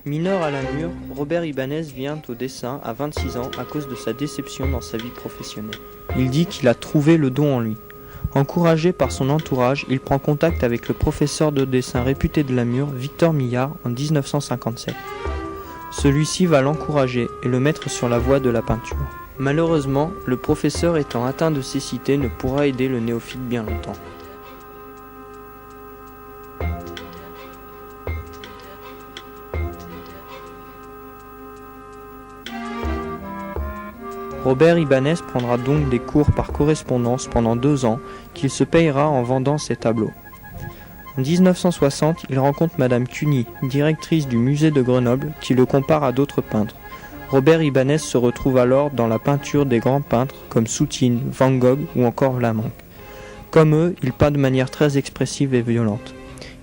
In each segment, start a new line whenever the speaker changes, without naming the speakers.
Mineur à Namur, Robert Ibanez vient au dessin à 26 ans à cause de sa déception dans sa vie professionnelle. Il dit qu'il a trouvé le don en lui. Encouragé par son entourage, il prend contact avec le professeur de dessin réputé de Namur, Victor Millard, en 1957. Celui-ci va l'encourager et le mettre sur la voie de la peinture. Malheureusement, le professeur étant atteint de cécité ne pourra aider le néophyte bien longtemps. Robert Ibanez prendra donc des cours par correspondance pendant 2 ans qu'il se payera en vendant ses tableaux. En 1960, il rencontre Madame Cuny, directrice du musée de Grenoble, qui le compare à d'autres peintres. Robert Ibanez se retrouve alors dans la peinture des grands peintres comme Soutine, Van Gogh ou encore Vlaminck. Comme eux, il peint de manière très expressive et violente.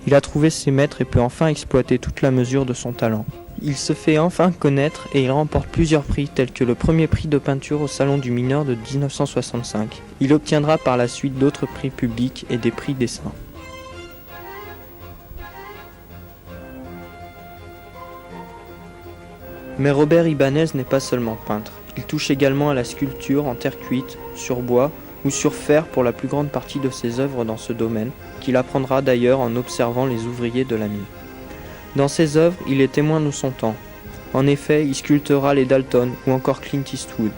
Il a trouvé ses maîtres et peut enfin exploiter toute la mesure de son talent. Il se fait enfin connaître et il remporte plusieurs prix tels que le premier prix de peinture au Salon du Mineur de 1965. Il obtiendra par la suite d'autres prix publics et des prix dessin. Mais Robert Ibanez n'est pas seulement peintre. Il touche également à la sculpture en terre cuite, sur bois ou sur fer pour la plus grande partie de ses œuvres dans ce domaine, qu'il apprendra d'ailleurs en observant les ouvriers de la mine. Dans ses œuvres, il est témoin de son temps. En effet, il sculptera les Dalton ou encore Clint Eastwood.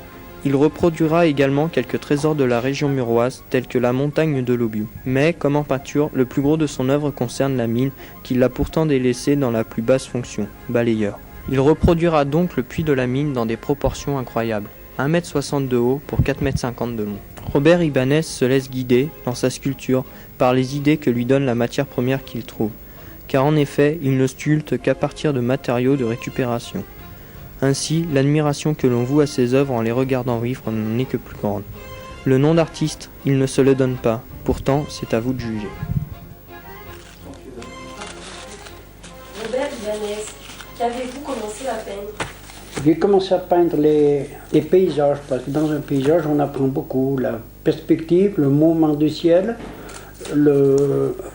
Il reproduira également quelques trésors de la région muroise, tels que la montagne de l'Aubiou. Mais, comme en peinture, le plus gros de son œuvre concerne la mine, qu'il a pourtant délaissée dans la plus basse fonction, balayeur. Il reproduira donc le puits de la mine dans des proportions incroyables, 1,60 m de haut pour 4,50 m de long. Robert Ibanez se laisse guider, dans sa sculpture, par les idées que lui donne la matière première qu'il trouve. Car en effet, il ne sculpte qu'à partir de matériaux de récupération. Ainsi, l'admiration que l'on voue à ses œuvres en les regardant vivre n'en est que plus grande. Le nom d'artiste, il ne se le donne pas, pourtant c'est à vous de juger.
Robert Ibanez, qu'avez-vous commencé à peindre ?
J'ai commencé à peindre les paysages, parce que dans un paysage on apprend beaucoup, la perspective, le mouvement du ciel,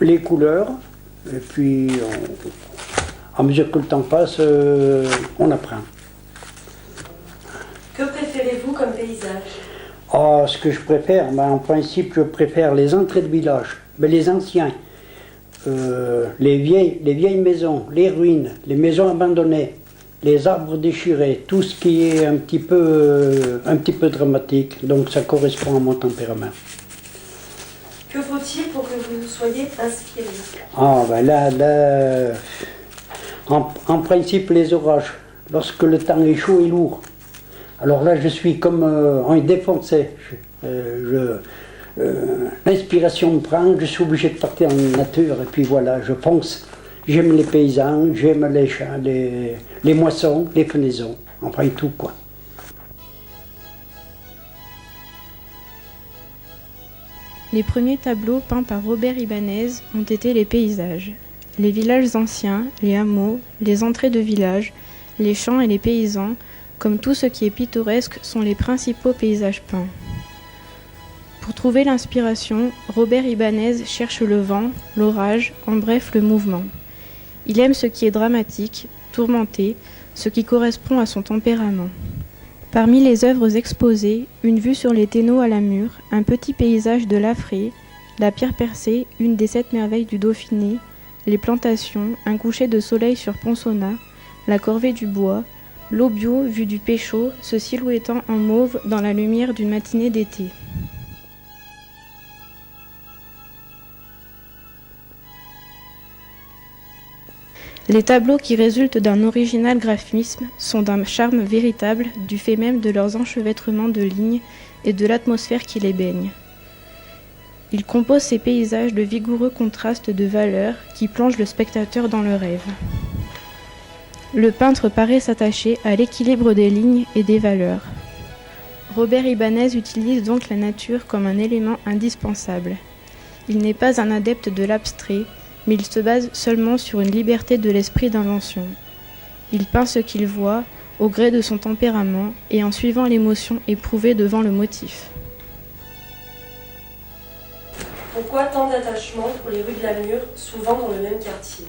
les couleurs. Et puis, à mesure que le temps passe, on apprend.
Que préférez-vous comme paysage ?
Ce que je préfère, en principe, je préfère les entrées de village, mais les anciens, les vieilles maisons, les ruines, les maisons abandonnées, les arbres déchirés, tout ce qui est un petit peu dramatique. Donc ça correspond à mon tempérament.
Que faut-il pour que vous soyez inspiré ?
Là, en principe, les orages, lorsque le temps est chaud et lourd. Alors là, je suis comme défoncé. L'inspiration me prend, je suis obligé de partir en nature, et puis voilà, je fonce. J'aime les paysans, j'aime les champs, les moissons, les fenaisons, enfin tout quoi.
Les premiers tableaux peints par Robert Ibanez ont été les paysages. Les villages anciens, les hameaux, les entrées de villages, les champs et les paysans, comme tout ce qui est pittoresque, sont les principaux paysages peints. Pour trouver l'inspiration, Robert Ibanez cherche le vent, l'orage, en bref le mouvement. Il aime ce qui est dramatique, tourmenté, ce qui correspond à son tempérament. Parmi les œuvres exposées, une vue sur les Thénaux à Namur, un petit paysage de Laffré, la pierre percée, une des 7 merveilles du Dauphiné, les plantations, un coucher de soleil sur Ponsonnaz, la corvée du bois, l'Aubiau vue du Péchaud, se silhouettant en mauve dans la lumière d'une matinée d'été. Les tableaux qui résultent d'un original graphisme sont d'un charme véritable du fait même de leurs enchevêtrements de lignes et de l'atmosphère qui les baigne. Il compose ces paysages de vigoureux contrastes de valeurs qui plongent le spectateur dans le rêve. Le peintre paraît s'attacher à l'équilibre des lignes et des valeurs. Robert Ibanez utilise donc la nature comme un élément indispensable. Il n'est pas un adepte de l'abstrait, mais il se base seulement sur une liberté de l'esprit d'invention. Il peint ce qu'il voit, au gré de son tempérament et en suivant l'émotion éprouvée devant le motif.
Pourquoi tant d'attachement pour les rues de la Mure, souvent dans le même quartier?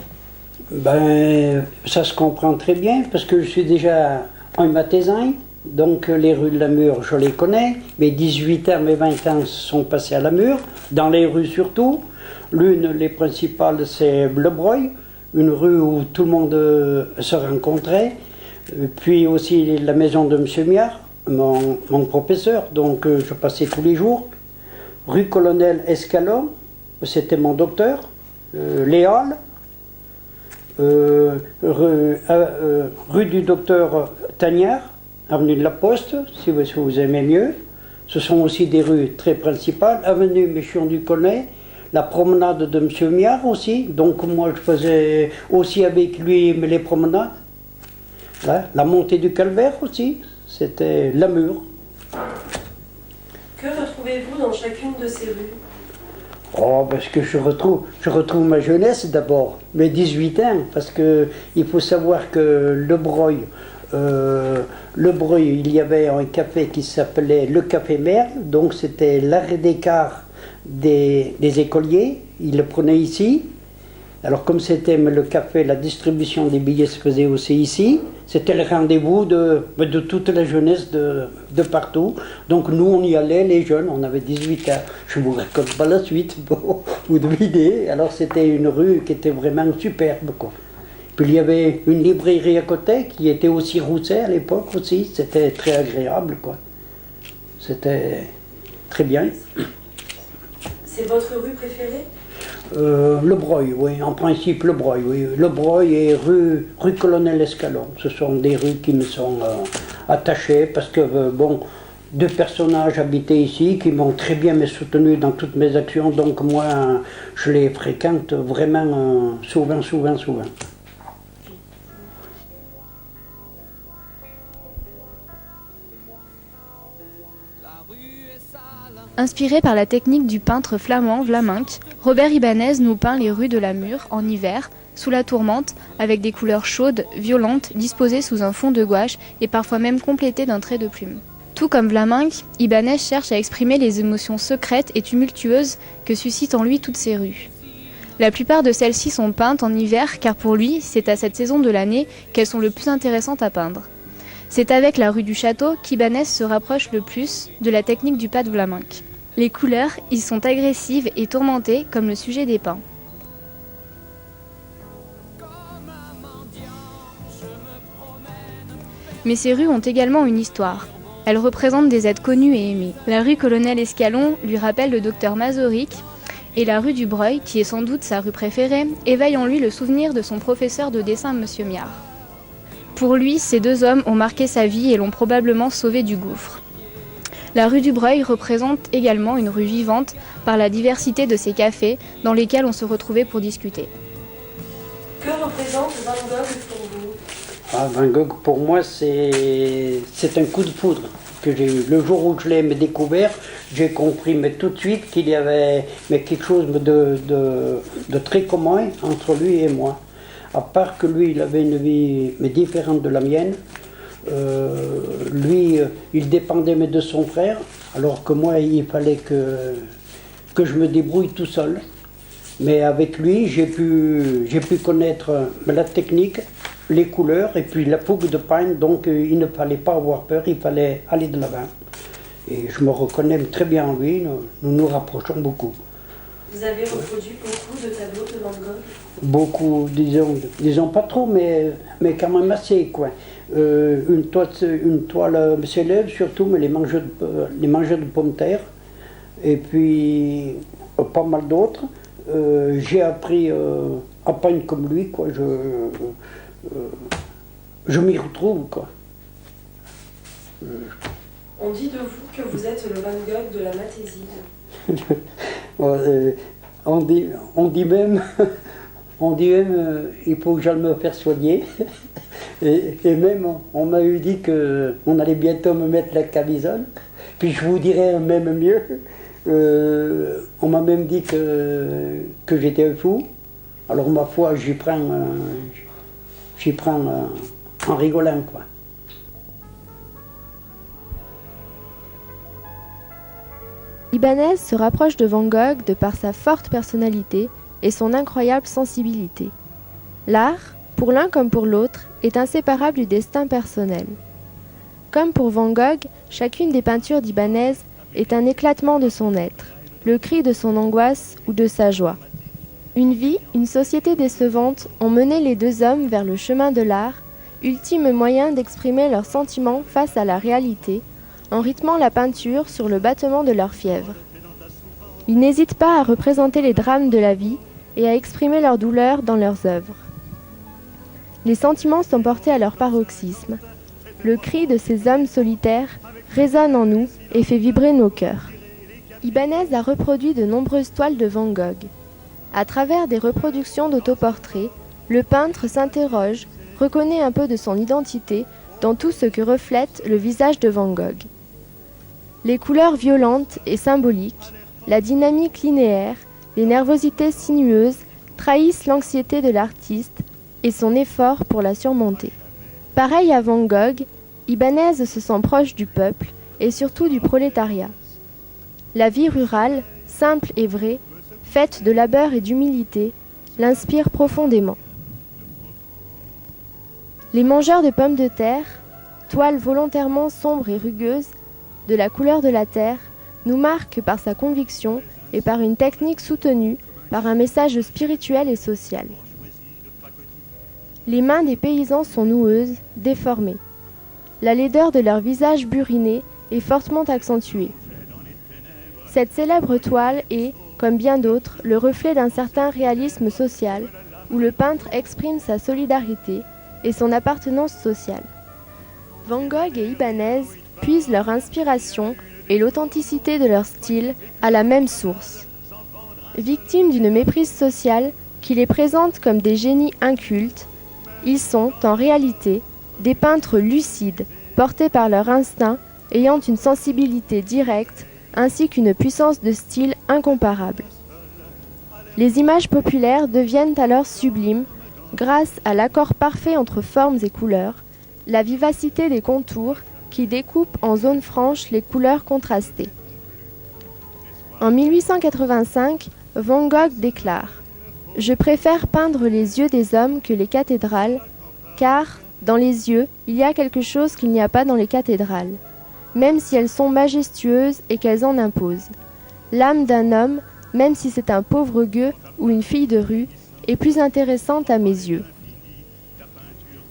Ben, ça se comprend très bien, parce que je suis déjà un Mathésin, donc les rues de la Mure, je les connais. Mes 18 ans, mes 20 ans sont passés à la Mure, dans les rues surtout. L'une, les principales, c'est Le Breuil, une rue où tout le monde se rencontrait. Puis aussi la maison de M. Miard, mon professeur, donc je passais tous les jours. Rue Colonel Escalon, c'était mon docteur. Les Halles, rue du docteur Tagnard, avenue de la Poste, si vous aimez mieux. Ce sont aussi des rues très principales. Avenue Méchion du Collet, la promenade de M. Miard aussi. Donc moi je faisais aussi avec lui les promenades. Là, la montée du Calvaire aussi, c'était la Mure.
Que retrouvez-vous dans chacune de ces rues?
Oh, parce que je retrouve ma jeunesse d'abord, mes 18 ans, parce que il faut savoir que Le Breuil, il y avait un café qui s'appelait le Café Merle, donc c'était l'arrêt des cars des écoliers, ils le prenaient ici. Alors comme c'était le café, la distribution des billets se faisait aussi ici, c'était le rendez-vous de toute la jeunesse de partout. Donc nous on y allait, les jeunes, on avait 18 ans. Je ne vous raconte pas la suite, bon, vous devinez. Alors c'était une rue qui était vraiment superbe, quoi. Puis il y avait une librairie à côté qui était aussi Rousset à l'époque aussi, c'était très agréable, quoi. C'était très bien.
C'est votre rue préférée?
Le Breuil, oui, en principe Le Breuil, oui. Le Breuil et rue Colonel Escalon, ce sont des rues qui me sont attachées parce que, bon, deux personnages habitaient ici qui m'ont très bien soutenu dans toutes mes actions, donc moi, je les fréquente vraiment souvent.
Inspiré par la technique du peintre flamand Vlaminck, Robert Ibanez nous peint les rues de la Mure en hiver, sous la tourmente, avec des couleurs chaudes, violentes, disposées sous un fond de gouache et parfois même complétées d'un trait de plume. Tout comme Vlaminck, Ibanez cherche à exprimer les émotions secrètes et tumultueuses que suscitent en lui toutes ces rues. La plupart de celles-ci sont peintes en hiver car pour lui, c'est à cette saison de l'année qu'elles sont le plus intéressantes à peindre. C'est avec la rue du Château qu'Ibanez se rapproche le plus de la technique du pas de Vlaminck. Les couleurs y sont agressives et tourmentées comme le sujet des peints. Mais ces rues ont également une histoire. Elles représentent des êtres connus et aimés. La rue Colonel Escalon lui rappelle le docteur Masaryk et la rue du Breuil, qui est sans doute sa rue préférée, éveille en lui le souvenir de son professeur de dessin M. Miard. Pour lui, ces deux hommes ont marqué sa vie et l'ont probablement sauvé du gouffre. La rue du Breuil représente également une rue vivante par la diversité de ses cafés dans lesquels on se retrouvait pour discuter.
Que représente Van Gogh pour vous?
Van Gogh, pour moi, c'est un coup de foudre que j'ai eu. Le jour où je l'ai découvert, j'ai compris mais tout de suite qu'il y avait quelque chose de très commun entre lui et moi. À part que lui, il avait une vie différente de la mienne. Lui, il dépendait de son frère, alors que moi, il fallait que je me débrouille tout seul. Mais avec lui, j'ai pu connaître la technique, les couleurs et puis la fougue de peindre. Donc, il ne fallait pas avoir peur, il fallait aller de l'avant. Et je me reconnais très bien en lui, nous nous rapprochons beaucoup.
Vous avez reproduit beaucoup de tableaux de Van Gogh?
Beaucoup, disons pas trop, mais quand même assez, quoi. Une toile célèbre surtout, mais les mangeurs de pommes de terre, et puis pas mal d'autres. J'ai appris à peindre comme lui, quoi. Je m'y retrouve, quoi.
On dit de vous que vous êtes le Van Gogh de la Mathésie.
On dit même, il faut que j'aille me faire soigner. Et même, on m'a eu dit qu'on allait bientôt me mettre la camisole. Puis je vous dirais même mieux, on m'a même dit que j'étais un fou. Alors ma foi, j'y prends en rigolant, quoi.
Ibanez se rapproche de Van Gogh de par sa forte personnalité et son incroyable sensibilité. L'art, pour l'un comme pour l'autre, est inséparable du destin personnel. Comme pour Van Gogh, chacune des peintures d'Ibanez est un éclatement de son être, le cri de son angoisse ou de sa joie. Une vie, une société décevante ont mené les deux hommes vers le chemin de l'art, ultime moyen d'exprimer leurs sentiments face à la réalité, en rythmant la peinture sur le battement de leur fièvre. Ils n'hésitent pas à représenter les drames de la vie et à exprimer leur douleur dans leurs œuvres. Les sentiments sont portés à leur paroxysme. Le cri de ces hommes solitaires résonne en nous et fait vibrer nos cœurs. Ibanez a reproduit de nombreuses toiles de Van Gogh. À travers des reproductions d'autoportraits, le peintre s'interroge, reconnaît un peu de son identité dans tout ce que reflète le visage de Van Gogh. Les couleurs violentes et symboliques, la dynamique linéaire, les nervosités sinueuses trahissent l'anxiété de l'artiste et son effort pour la surmonter. Pareil à Van Gogh, Ibanez se sent proche du peuple et surtout du prolétariat. La vie rurale, simple et vraie, faite de labeur et d'humilité, l'inspire profondément. Les mangeurs de pommes de terre, toile volontairement sombre et rugueuse, de la couleur de la terre, nous marque par sa conviction et par une technique soutenue par un message spirituel et social. Les mains des paysans sont noueuses, déformées. La laideur de leur visage buriné est fortement accentuée. Cette célèbre toile est, comme bien d'autres, le reflet d'un certain réalisme social, où le peintre exprime sa solidarité et son appartenance sociale. Van Gogh et Ibanez puisent leur inspiration et l'authenticité de leur style à la même source. Victimes d'une méprise sociale qui les présente comme des génies incultes, ils sont, en réalité, des peintres lucides, portés par leur instinct, ayant une sensibilité directe, ainsi qu'une puissance de style incomparable. Les images populaires deviennent alors sublimes, grâce à l'accord parfait entre formes et couleurs, la vivacité des contours qui découpent en zones franches les couleurs contrastées. En 1885, Van Gogh déclare « Je préfère peindre les yeux des hommes que les cathédrales, car, dans les yeux, il y a quelque chose qu'il n'y a pas dans les cathédrales, même si elles sont majestueuses et qu'elles en imposent. L'âme d'un homme, même si c'est un pauvre gueux ou une fille de rue, est plus intéressante à mes yeux. »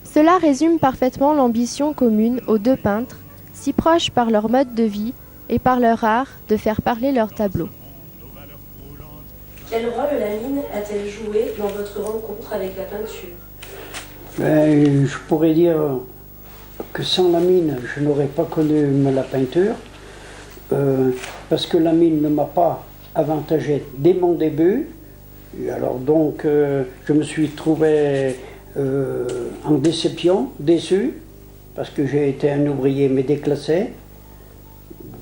Cela résume parfaitement l'ambition commune aux deux peintres, si proches par leur mode de vie et par leur art de faire parler leurs tableaux.
Quel rôle la mine a-t-elle joué dans votre rencontre avec la peinture ?
Je pourrais dire que sans la mine, je n'aurais pas connu la peinture, parce que la mine ne m'a pas avantagé dès mon début. Et alors donc, je me suis trouvé en déception, déçu, parce que j'ai été un ouvrier mais déclassé.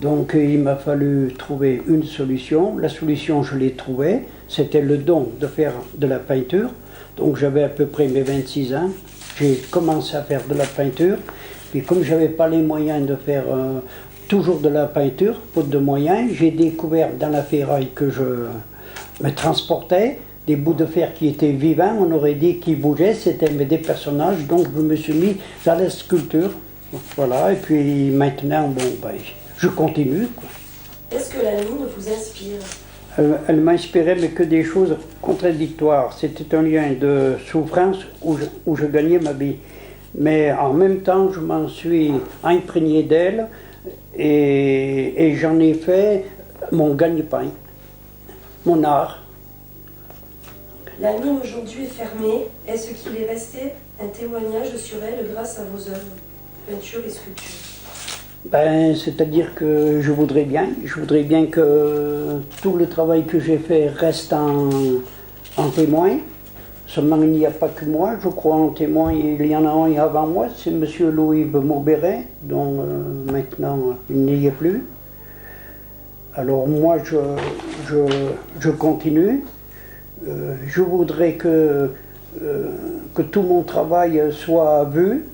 Donc il m'a fallu trouver une solution. La solution, je l'ai trouvée, c'était le don de faire de la peinture. Donc j'avais à peu près mes 26 ans, j'ai commencé à faire de la peinture. Puis comme je n'avais pas les moyens de faire toujours de la peinture, faute de moyens, j'ai découvert dans la ferraille que je me transportais des bouts de fer qui étaient vivants, on aurait dit qu'ils bougeaient, c'était des personnages, donc je me suis mis à la sculpture. Voilà, et puis maintenant, je continue, quoi.
Est-ce que la mine vous inspire ?
Elle m'inspirait, mais que des choses contradictoires. C'était un lien de souffrance où je gagnais ma vie. Mais en même temps, je m'en suis imprégné d'elle et j'en ai fait mon gagne-pain, mon art.
La mine aujourd'hui est fermée. Est-ce qu'il est resté un témoignage sur elle grâce à vos œuvres, peinture et sculpture ?
C'est-à-dire que je voudrais bien que tout le travail que j'ai fait reste en témoin. Seulement, il n'y a pas que moi, je crois en témoin, il y en a un avant moi, c'est M. Louis Maubéret, dont maintenant il n'y est plus. Alors moi, je continue. Je voudrais que tout mon travail soit vu,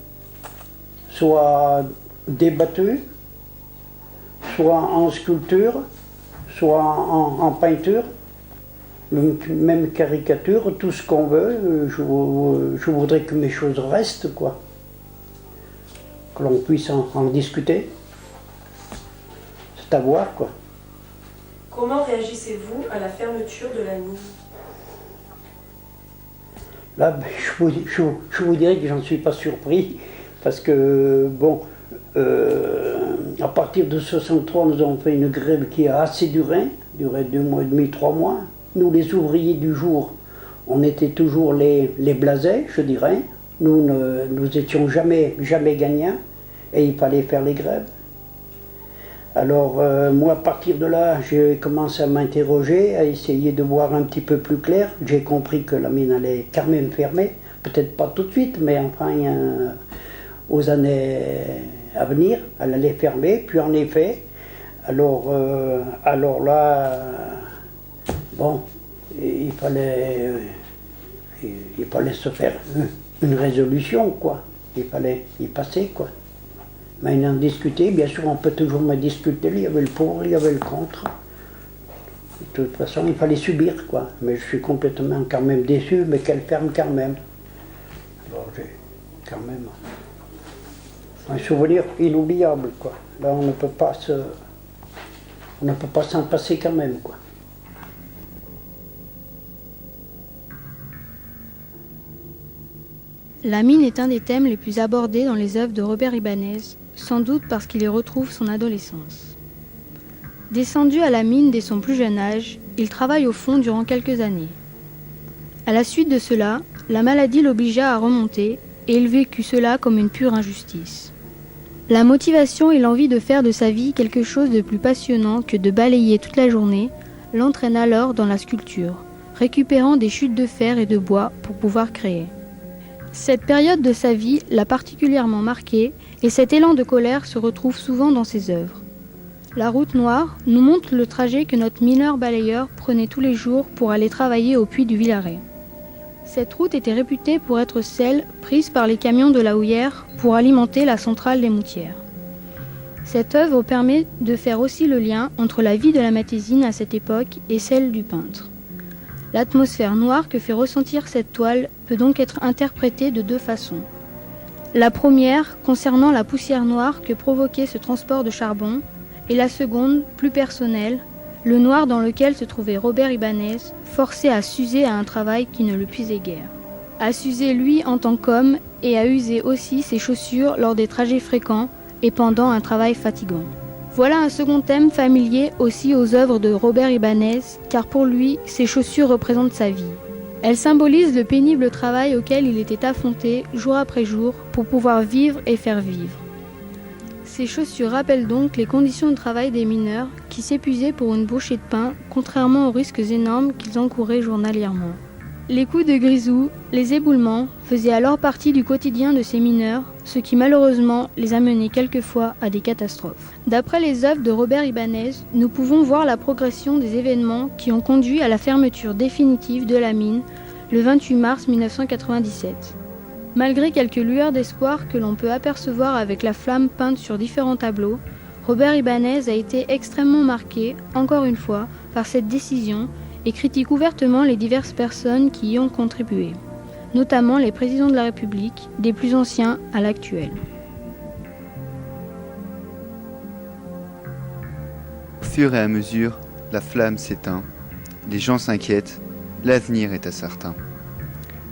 soit débattu, soit en sculpture, soit en peinture, même caricature, tout ce qu'on veut. Je voudrais que mes choses restent, quoi. Que l'on puisse en discuter. C'est à voir, quoi.
Comment réagissez-vous à la fermeture de la mine?
Là, je vous dirais que j'en suis pas surpris, parce que, bon, à partir de 63, nous avons fait une grève qui a assez duré 2 mois et demi, 3 mois. Nous, les ouvriers du jour, on était toujours les blasés, je dirais. Nous étions jamais gagnants, et il fallait faire les grèves. Alors, moi, à partir de là, j'ai commencé à m'interroger, à essayer de voir un petit peu plus clair. J'ai compris que la mine allait quand même fermer, peut-être pas tout de suite, mais enfin, aux années à venir, elle allait fermer. Puis en effet, alors là, bon, il fallait se faire une résolution, quoi. Il fallait y passer, quoi. Maintenant, discuter, bien sûr, on peut toujours me discuter, il y avait le pour, il y avait le contre. De toute façon, il fallait subir, quoi. Mais je suis complètement quand même déçu, mais qu'elle ferme quand même. Alors, j'ai quand même un souvenir inoubliable, quoi. Là, on ne peut pas s'en passer quand même, quoi.
La mine est un des thèmes les plus abordés dans les œuvres de Robert Ibanez, sans doute parce qu'il y retrouve son adolescence. Descendu à la mine dès son plus jeune âge, il travaille au fond durant quelques années. À la suite de cela, la maladie l'obligea à remonter et il vécut cela comme une pure injustice. La motivation et l'envie de faire de sa vie quelque chose de plus passionnant que de balayer toute la journée l'entraîne alors dans la sculpture, récupérant des chutes de fer et de bois pour pouvoir créer. Cette période de sa vie l'a particulièrement marqué et cet élan de colère se retrouve souvent dans ses œuvres. La route noire nous montre le trajet que notre mineur-balayeur prenait tous les jours pour aller travailler au puits du Villaret. Cette route était réputée pour être celle prise par les camions de la houillère pour alimenter la centrale des Moutières. Cette œuvre permet de faire aussi le lien entre la vie de la Matésine à cette époque et celle du peintre. L'atmosphère noire que fait ressentir cette toile peut donc être interprétée de 2 façons. La première concernant la poussière noire que provoquait ce transport de charbon, et la seconde, plus personnelle, le noir dans lequel se trouvait Robert Ibanez, forcé à s'user à un travail qui ne le puisait guère. À s'user lui en tant qu'homme et à user aussi ses chaussures lors des trajets fréquents et pendant un travail fatigant. Voilà un second thème familier aussi aux œuvres de Robert Ibanez, car pour lui, ces chaussures représentent sa vie. Elles symbolisent le pénible travail auquel il était affronté jour après jour pour pouvoir vivre et faire vivre. Ces chaussures rappellent donc les conditions de travail des mineurs qui s'épuisaient pour une bouchée de pain, contrairement aux risques énormes qu'ils encouraient journalièrement. Les coups de grisou, les éboulements faisaient alors partie du quotidien de ces mineurs, ce qui malheureusement les amenait quelquefois à des catastrophes. D'après les œuvres de Robert Ibanez, nous pouvons voir la progression des événements qui ont conduit à la fermeture définitive de la mine le 28 mars 1997. Malgré quelques lueurs d'espoir que l'on peut apercevoir avec la flamme peinte sur différents tableaux, Robert Ibanez a été extrêmement marqué, encore une fois, par cette décision et critique ouvertement les diverses personnes qui y ont contribué, notamment les présidents de la République, des plus anciens à l'actuel.
Au fur et à mesure, la flamme s'éteint, les gens s'inquiètent, l'avenir est incertain.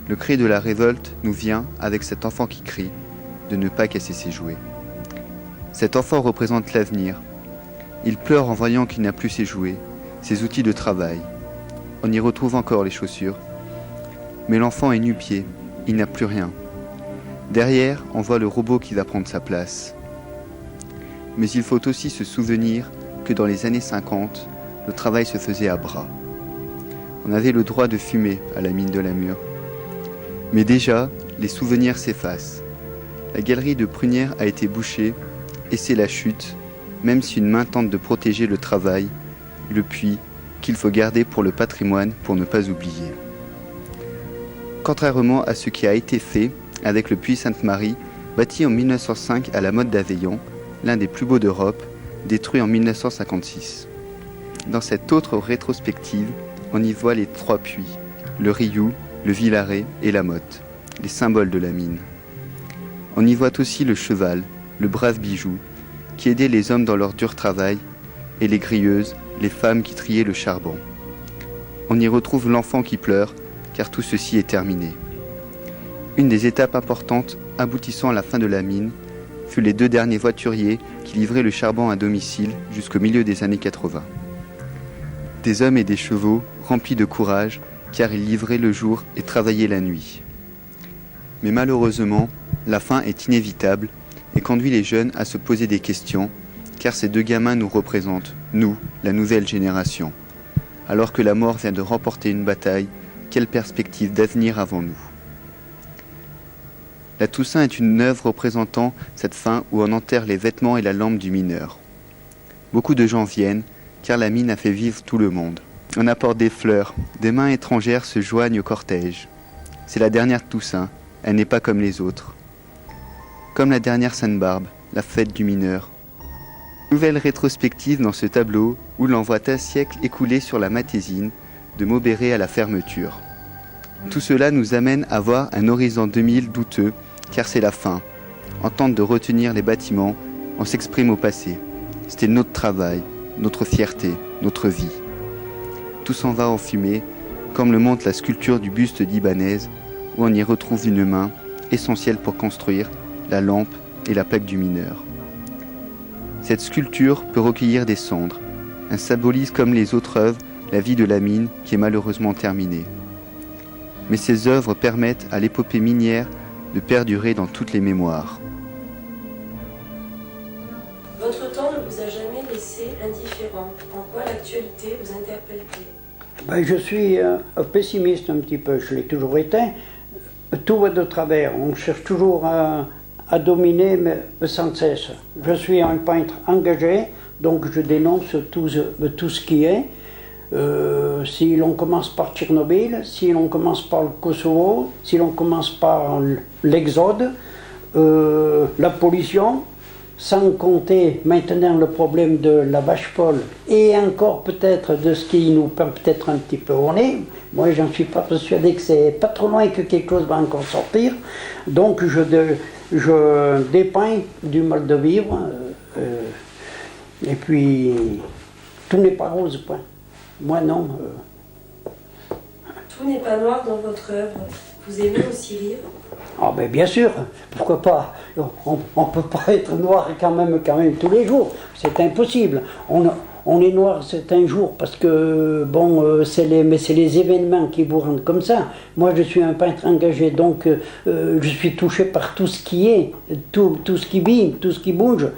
Le cri de la révolte nous vient avec cet enfant qui crie de ne pas casser ses jouets. Cet enfant représente l'avenir. Il pleure en voyant qu'il n'a plus ses jouets, ses outils de travail. On y retrouve encore les chaussures. Mais l'enfant est nu-pied, il n'a plus rien. Derrière, on voit le robot qui va prendre sa place. mais il faut aussi se souvenir que dans les années 50, le travail se faisait à bras. On avait le droit de fumer à la mine de la Mure. Mais déjà, les souvenirs s'effacent. La galerie de Prunières a été bouchée et c'est la chute, même si une main tente de protéger le travail, le puits, qu'il faut garder pour le patrimoine pour ne pas oublier. Contrairement à ce qui a été fait avec le puits Sainte-Marie, bâti en 1905 à la mode d'Aveillon, l'un des plus beaux d'Europe, détruit en 1956. Dans cette autre rétrospective, on y voit les 3 puits, le Rioux, le Villaret et la Motte, les symboles de la mine. On y voit aussi le cheval, le brave bijou, qui aidait les hommes dans leur dur travail, et les grilleuses, les femmes qui triaient le charbon. On y retrouve l'enfant qui pleure, car tout ceci est terminé. Une des étapes importantes aboutissant à la fin de la mine fut les 2 derniers voituriers qui livraient le charbon à domicile jusqu'au milieu des années 80. Des hommes et des chevaux remplis de courage, car ils livraient le jour et travaillaient la nuit. Mais malheureusement, la fin est inévitable et conduit les jeunes à se poser des questions, car ces 2 gamins nous représentent, nous, la nouvelle génération. Alors que la mort vient de remporter une bataille, quelle perspective d'avenir avons-nous ? La Toussaint est une œuvre représentant cette fin où on enterre les vêtements et la lampe du mineur. Beaucoup de gens viennent, car la mine a fait vivre tout le monde. On apporte des fleurs, des mains étrangères se joignent au cortège. C'est la dernière Toussaint, elle n'est pas comme les autres. Comme la dernière Sainte-Barbe, la fête du mineur. Nouvelle rétrospective dans ce tableau où l'on voit un siècle écoulé sur la Matésine, de Maubéret à la fermeture. Tout cela nous amène à voir un horizon 2000 douteux, car c'est la fin. On tente de retenir les bâtiments, on s'exprime au passé. C'était notre travail, notre fierté, notre vie. Tout s'en va en fumée, comme le montre la sculpture du buste d'Ibanez, où on y retrouve une main, essentielle pour construire, la lampe et la plaque du mineur. Cette sculpture peut recueillir des cendres. Elle symbolise comme les autres œuvres la vie de la mine qui est malheureusement terminée. Mais ces œuvres permettent à l'épopée minière de perdurer dans toutes les mémoires.
Votre temps ne vous a jamais laissé indifférent. En quoi l'actualité vous interpelle-t-elle ?
Je suis pessimiste un petit peu, je l'ai toujours été. Tout va de travers, on cherche toujours à dominer, mais sans cesse. Je suis un peintre engagé, donc je dénonce tout ce qui est. Si l'on commence par Tchernobyl, si l'on commence par le Kosovo, si l'on commence par l'exode, la pollution, sans compter maintenant le problème de la vache folle et encore peut-être de ce qui nous prend peut-être un petit peu au nez. Moi, j'en suis pas persuadé que c'est pas trop loin que quelque chose va encore sortir. Donc, je dépeins du mal de vivre. Et puis, tout n'est pas rose, point. Moi, non.
Tout n'est pas noir dans votre œuvre. Vous aimez aussi rire ?
Ah ben bien sûr, pourquoi pas. On ne peut pas être noir quand même tous les jours, c'est impossible. On est noir certains jours parce que, c'est les événements qui vous rendent comme ça. Moi je suis un peintre engagé, donc je suis touché par tout ce qui est, tout ce qui vit, tout ce qui bouge.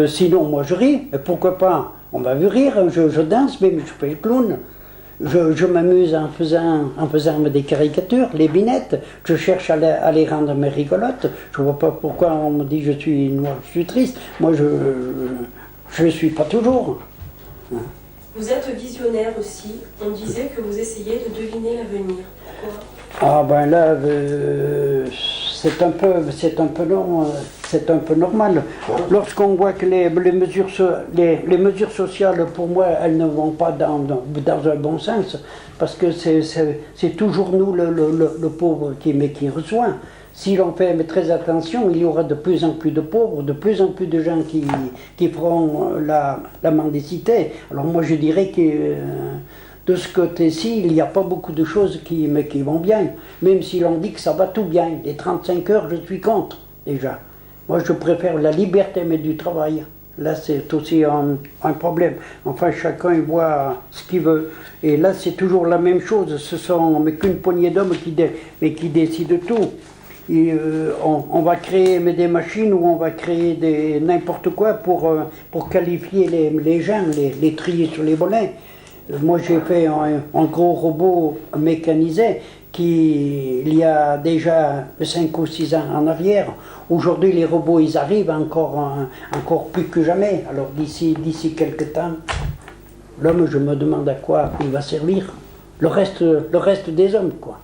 Sinon moi je ris, et pourquoi pas. On m'a vu rire, je danse, mais je fais le clown. Je m'amuse en faisant des caricatures, les binettes. Je cherche à les rendre mais rigolotes. Je ne vois pas pourquoi on me dit que je suis noir, je suis triste. Moi, je ne suis pas toujours.
Vous êtes visionnaire aussi. On disait que vous essayez de deviner l'avenir. Pourquoi ?
Ah ben là, c'est un peu normal. Lorsqu'on voit que les mesures sociales, pour moi, elles ne vont pas dans un bon sens, parce que c'est toujours nous, le pauvre, qui reçoit. Si l'on fait très attention, il y aura de plus en plus de pauvres, de plus en plus de gens qui feront la mendicité. Alors moi, je dirais que de ce côté-ci, il n'y a pas beaucoup de choses qui vont bien. Même si l'on dit que ça va tout bien. Les 35 heures, je suis contre, déjà. Moi, je préfère la liberté, mais du travail. Là, c'est aussi un problème. Enfin, chacun il voit ce qu'il veut. Et là, c'est toujours la même chose. Ce sont mais qu'une poignée d'hommes qui décident tout. On va créer des machines ou on va créer n'importe quoi pour qualifier les gens, les trier sur les volets. Moi j'ai fait un gros robot mécanisé il y a déjà 5 ou 6 ans en arrière. Aujourd'hui les robots ils arrivent encore plus que jamais. Alors d'ici quelques temps, l'homme, je me demande à quoi il va servir. Le reste des hommes, quoi.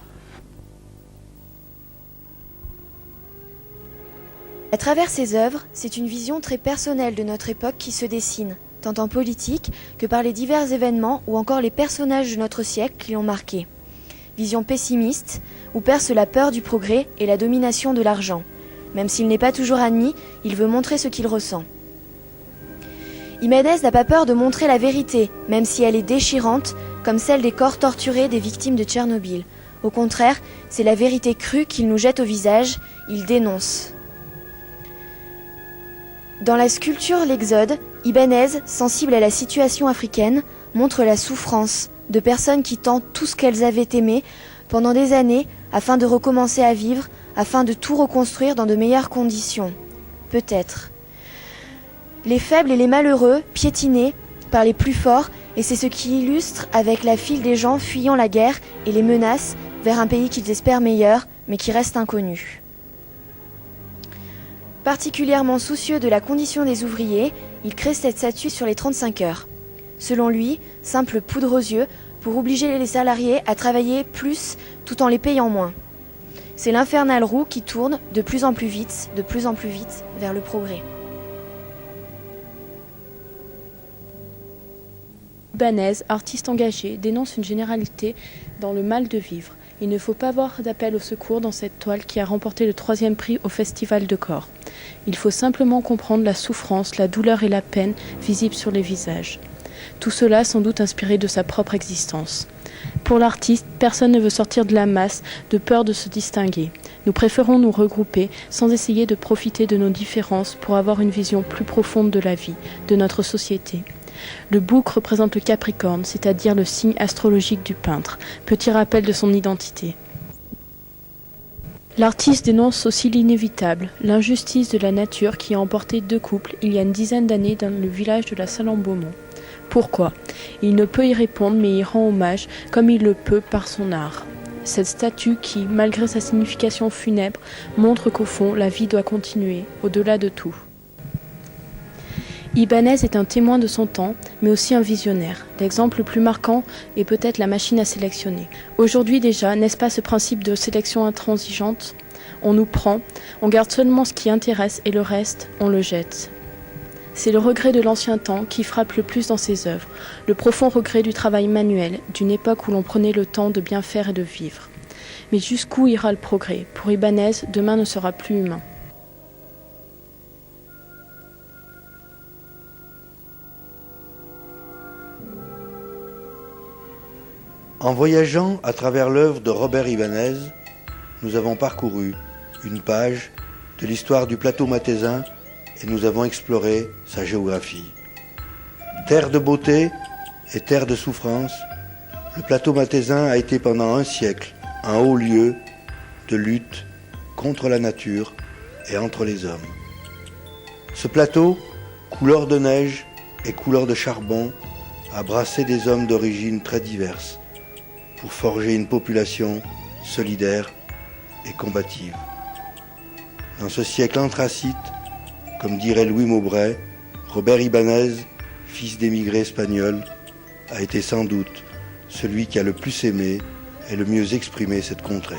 À travers ses œuvres, c'est une vision très personnelle de notre époque qui se dessine, tant en politique que par les divers événements ou encore les personnages de notre siècle qui l'ont marqué. Vision pessimiste, où perce la peur du progrès et la domination de l'argent. Même s'il n'est pas toujours admis, il veut montrer ce qu'il ressent. Ibáñez n'a pas peur de montrer la vérité, même si elle est déchirante, comme celle des corps torturés des victimes de Tchernobyl. Au contraire, c'est la vérité crue qu'il nous jette au visage, il dénonce. Dans la sculpture L'Exode, Ibáñez, sensible à la situation africaine, montre la souffrance de personnes qui tentent tout ce qu'elles avaient aimé pendant des années afin de recommencer à vivre, afin de tout reconstruire dans de meilleures conditions. Peut-être. Les faibles et les malheureux, piétinés par les plus forts, et c'est ce qui illustre avec la file des gens fuyant la guerre et les menaces vers un pays qu'ils espèrent meilleur, mais qui reste inconnu. Particulièrement soucieux de la condition des ouvriers, il crée cette statue sur les 35 heures. Selon lui, simple poudre aux yeux pour obliger les salariés à travailler plus tout en les payant moins. C'est l'infernale roue qui tourne de plus en plus vite vers le progrès.
Ibáñez, artiste engagé, dénonce une généralité dans le mal de vivre. Il ne faut pas avoir d'appel au secours dans cette toile qui a remporté le 3e prix au Festival de Corps. Il faut simplement comprendre la souffrance, la douleur et la peine visibles sur les visages. Tout cela sans doute inspiré de sa propre existence. Pour l'artiste, personne ne veut sortir de la masse de peur de se distinguer. Nous préférons nous regrouper sans essayer de profiter de nos différences pour avoir une vision plus profonde de la vie, de notre société. Le bouc représente le Capricorne, c'est-à-dire le signe astrologique du peintre, petit rappel de son identité. L'artiste dénonce aussi l'inévitable, l'injustice de la nature qui a emporté 2 couples il y a une dizaine d'années dans le village de la Salle-en-Beaumont. Pourquoi ? Il ne peut y répondre mais y rend hommage comme il le peut par son art. Cette statue qui, malgré sa signification funèbre, montre qu'au fond, la vie doit continuer, au-delà de tout. Ibáñez est un témoin de son temps, mais aussi un visionnaire. L'exemple le plus marquant est peut-être la machine à sélectionner. Aujourd'hui déjà, n'est-ce pas ce principe de sélection intransigeante ? On nous prend, on garde seulement ce qui intéresse et le reste, on le jette. C'est le regret de l'ancien temps qui frappe le plus dans ses œuvres, le profond regret du travail manuel, d'une époque où l'on prenait le temps de bien faire et de vivre. Mais jusqu'où ira le progrès ? Pour Ibáñez, demain ne sera plus humain.
En voyageant à travers l'œuvre de Robert Ibáñez, nous avons parcouru une page de l'histoire du plateau mathésin et nous avons exploré sa géographie. Terre de beauté et terre de souffrance, le plateau mathésin a été pendant un siècle un haut lieu de lutte contre la nature et entre les hommes. Ce plateau, couleur de neige et couleur de charbon, a brassé des hommes d'origine très diverses pour forger une population solidaire et combative. Dans ce siècle anthracite, comme dirait Louis Maubray, Robert Ibáñez, fils d'émigrés espagnols, a été sans doute celui qui a le plus aimé et le mieux exprimé cette contrée.